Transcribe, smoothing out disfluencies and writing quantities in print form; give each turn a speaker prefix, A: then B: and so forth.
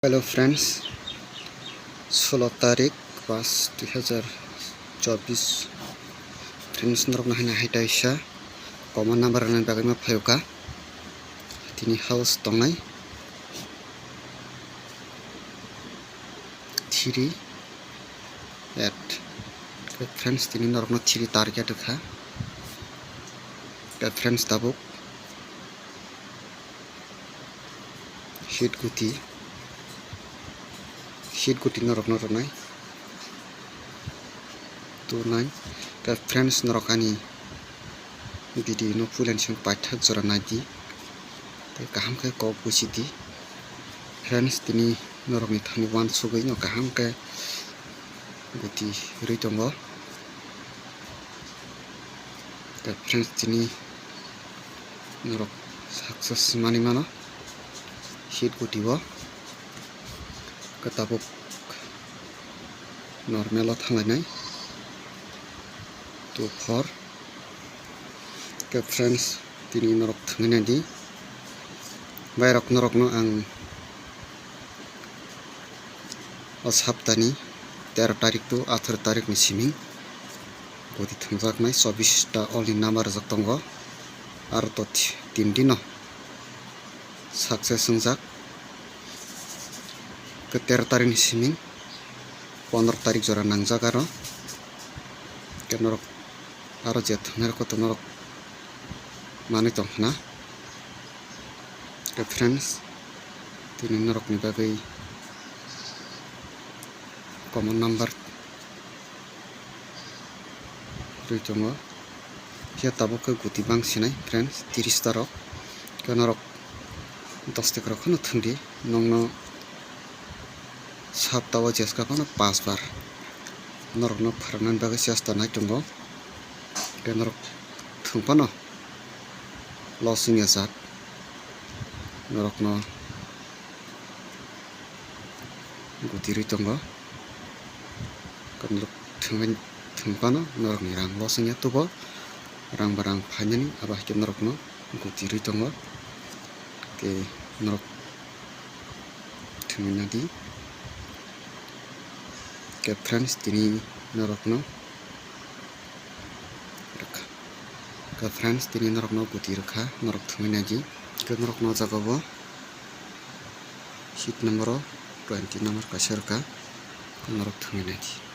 A: hello friends 16 तारिख 5/2024 फ्रेंड्स नरक नाहना हाइटा इसा कमन नंबर रन बागै मा फायुका तिनि हाउस तंनाय 3 8 फ्रेंड्स तिनि नरक न 3 तारिख आटका फ्रेंड्स दाबुक शीट गुटी नरक नरनाय 29 फ्रेंड्स नरकानी बिदि न फुलेनसन पाठक जरा नादी kaham ke kok busiti friends tini norokni thani wan sugoi no kaham ke guti ritongo friends tini norok success mani mano sheet guti bo ketabuk normal thangai 2 4 ke friends tini norok thangai di bayrok norok no ang sabtani 13 tarik to 18 tarik ni siming goti thungjak nai 24 ta only number jak tongo aro to 3 dino success sungjak ke 13 tarik ni siming 15 tarik jora nangjak aro ke norok aro je thungnar ko to norok mani tongna friends tini norok ni bagai common number ritongo kia tabuk ke guti bangsinai friends 30 tarok ke norok 10 tik rok no thundi nongno saptawa jeska kono 5 bar norok no pharanan bagai chesta nai tongo ke norok thungpano losing asat norok no guti ritongo kanluk thungpano norok ni rang losing ya tubo rang barang phanyani aba ke norok no guti ritongo ke norok thungna di ke friends tini norok no ke friends tini norok no guti rakha norok thungna di ke norok no jagabo sheet number 20 number kasarka norok thungna di